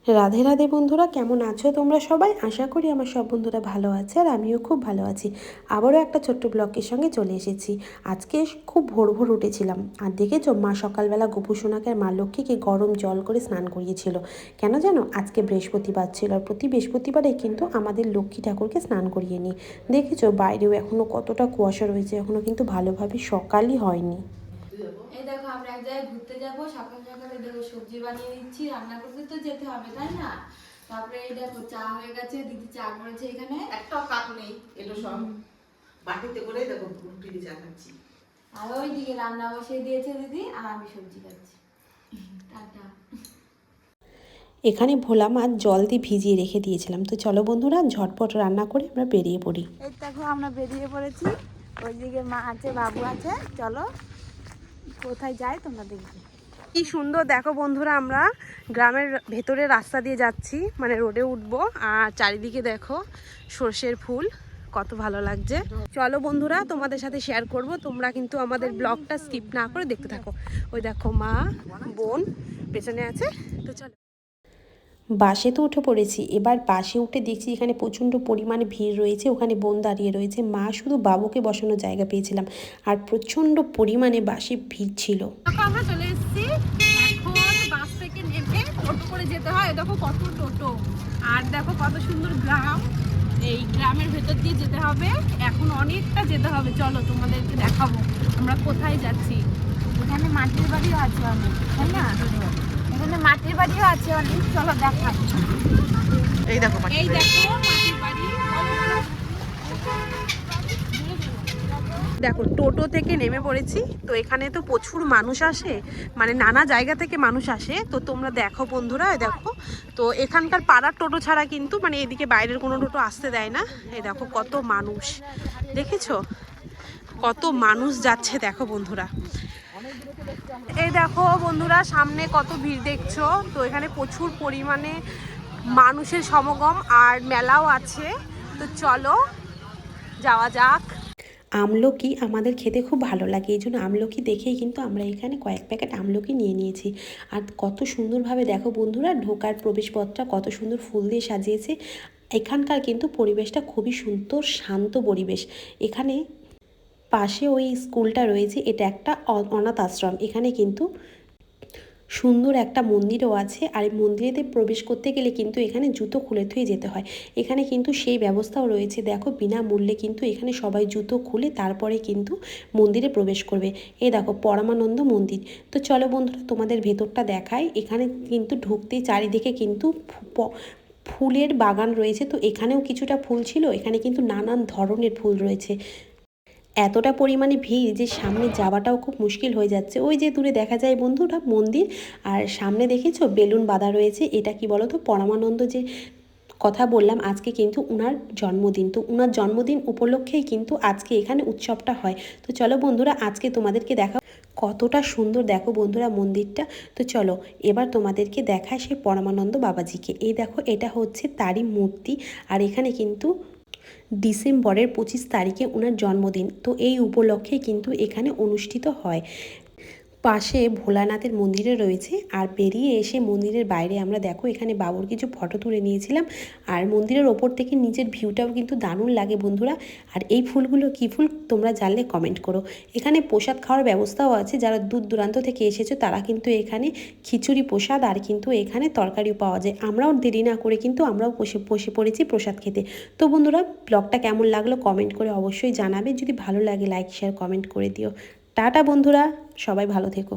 রাধে রাধে বন্ধুরা, কেমন আছো তোমরা সবাই? আশা করি আমার সব বন্ধুরা ভালো আছে আর আমিও খুব ভালো আছি। আবারও একটা ছোট্ট ব্লগের সঙ্গে চলে এসেছি। আজকে খুব ভোর ভোর উঠেছিলাম আর দেখেছো মা সকালবেলা গোপু সোনাকে আর মা লক্ষ্মীকে গরম জল করে স্নান করিয়েছিল। কেন জানো? আজকে বৃহস্পতিবার ছিল আর প্রতি বৃহস্পতিবারে কিন্তু আমাদের লক্ষ্মী ঠাকুরকে স্নান করিয়ে নিই। দেখেছো বাইরেও এখনও কতটা কুয়াশা রয়েছে, এখনও কিন্তু ভালোভাবে সকালই হয়নি। এই দেখো আমরা এক জায়গায় ঘুরতে যাবো, সকাল সকালে দেখো সবজি বানিয়ে দিচ্ছি, রান্না করতে তো যেতে হবে তাই না? তারপরে এই দেখো চা হয়ে গেছে, দিদি চা করেছে, এখানে একটাও কাপ নেই, এলো সব বাটিতে করে দেখো রুটি দিয়ে চা খাচ্ছি। আর ওইদিকে রান্না বসিয়ে দিয়েছে দিদি, আর আমি সবজি খাচ্ছি। টাটা। এখানে ভোলা মাছ জল দিয়ে ভিজিয়ে রেখে দিয়েছিলাম। তো চলো বন্ধুরা, ঝটপট রান্না করে আমরা বেরিয়ে পড়ি। এই দেখো আমরা বেরিয়ে পড়েছি, ওইদিকে মা আছে, বাবু আছে, চলো কোথায় যাই তোমরা দেখবে। কি সুন্দর দেখো বন্ধুরা, আমরা গ্রামের ভেতরে রাস্তা দিয়ে যাচ্ছি, মানে রোডে উঠবো আর চারিদিকে দেখো সর্ষের ফুল, কত ভালো লাগছে। চলো বন্ধুরা, তোমাদের সাথে শেয়ার করব, তোমরা কিন্তু আমাদের ব্লগটা স্কিপ না করে দেখতে থাকো। ওই দেখো মা বোন পেছনে আছে। তো চলো, বাসে তো উঠে পড়েছি। এবার বাসে উঠে দেখছি এখানে প্রচণ্ড পরিমাণে ভিড় রয়েছে, ওখানে বোন দাঁড়িয়ে রয়েছে, মা শুধু বাবুকে বসানোর জায়গা পেয়েছিলাম আর প্রচণ্ড পরিমাণে বাসে ভিড় ছিল। আমরা চলে এসেছি, এখন বাস থেকে নেমে টোটো করে যেতে হয়। দেখো কত টোটো, আর দেখো কত সুন্দর গ্রাম, এই গ্রামের ভেতর দিয়ে যেতে হবে, এখন অনেকটা যেতে হবে। চলো তোমাদেরকে দেখাবো আমরা কোথায় যাচ্ছি। এখানে মাটির বাড়িও আছে অনেক, তাই না? এখানে মাটির বাড়িও আছে অনেক, চলো দেখাই। এই দেখো এই দেখো মাটির বাড়ি। দেখো টোটো থেকে নেমে পড়েছি। তো এখানে তো প্রচুর মানুষ আসে, মানে নানা জায়গা থেকে মানুষ আসে। তো তোমরা দেখো বন্ধুরা, দেখো তো এখানকার পাড়ার টোটো ছাড়া কিন্তু মানে এদিকে বাইরের কোনো টোটো আসতে দেয় না। এই দেখো কত মানুষ, দেখেছো কত মানুষ যাচ্ছে, দেখো বন্ধুরা। এই দেখো বন্ধুরা, সামনে কত ভিড় দেখছো। তো এখানে প্রচুর পরিমাণে মানুষের সমাগম আর মেলাও আছে। তো চলো যাওয়া যাক। আমলকি আমাদের খেতে খুব ভালো লাগে, এই জন্য আমলকি দেখেই কিন্তু আমরা এখানে কয়েক প্যাকেট আমলকি নিয়ে নিয়েছি। আর কত সুন্দরভাবে দেখো বন্ধুরা, ঢোকার প্রবেশপথটা কত সুন্দর ফুল দিয়ে সাজিয়েছে। এখানকার কিন্তু পরিবেশটা খুবই সুন্দর, শান্ত পরিবেশ। এখানে পাশে ওই স্কুলটা রয়েছে, এটা একটা অনাথ আশ্রম। এখানে কিন্তু সুন্দর একটা মন্দিরও আছে, আর এই মন্দিরেতে প্রবেশ করতে গেলে কিন্তু এখানে জুতো খুলে থুয়ে যেতে হয়। এখানে কিন্তু সেই ব্যবস্থাও রয়েছে, দেখো বিনামূল্যে কিন্তু এখানে সবাই জুতো খুলে তারপরে কিন্তু মন্দিরে প্রবেশ করবে। এই দেখো পরমানন্দ মন্দির। তো চলো বন্ধুরা, তোমাদের ভেতরটা দেখাই। এখানে কিন্তু ঢুকতেই চারিদিকে কিন্তু ফুলের বাগান রয়েছে। তো এখানেও কিছুটা ফুল ছিল, এখানে কিন্তু নানান ধরনের ফুল রয়েছে। এতটা পরিমাণে ভিড় যে সামনে যাওয়াটাও খুব মুশকিল হয়ে যাচ্ছে। ওই যে দূরে দেখা যায় বন্ধুরা মন্দির, আর সামনে দেখেছো বেলুন বাঁধা রয়েছে। এটা কি বলো তো, পরমানন্দ যে কথা বললাম, আজকে কিন্তু উনার জন্মদিন। তো উনার জন্মদিন উপলক্ষেই কিন্তু আজকে এখানে উৎসবটা হয়। তো চলো বন্ধুরা, আজকে তোমাদেরকে দেখা কতটা সুন্দর, দেখো বন্ধুরা মন্দিরটা। তো চলো এবার তোমাদেরকে দেখায় সেই পরমানন্দ বাবাজিকে। এই দেখো এটা হচ্ছে তারই মূর্তি, আর এখানে কিন্তু ডিসেম্বরের 25 তারিখে ওনার জন্মদিন। তো এই উপলক্ষে কিন্তু এখানে অনুষ্ঠিত হয়। পাশে ভোলানাথের মন্দিরে রয়েছে, আর বেরিয়ে এসে মন্দিরের বাইরে আমরা দেখো এখানে বাবুর কিছু ফটো তুলে নিয়েছিলাম। আর মন্দিরের ওপর থেকে নিচের ভিউটাও কিন্তু দারুণ লাগে বন্ধুরা। আর এই ফুলগুলো কী ফুল তোমরা জানলে কমেন্ট করো। এখানে প্রসাদ খাওয়ার ব্যবস্থাও আছে, যারা দূর দূরান্ত থেকে এসেছো তারা কিন্তু এখানে খিচুড়ি প্রসাদ আর কিন্তু এখানে তরকারিও পাওয়া যায়। আমরাও দেরি না করে কিন্তু আমরাও বসে পড়েছি প্রসাদ খেতে। তো বন্ধুরা, ব্লগটা কেমন লাগলো কমেন্ট করে অবশ্যই জানাবে। যদি ভালো লাগে লাইক শেয়ার কমেন্ট করে দিও। টাটা বন্ধুরা, সবাই ভালো থেকো।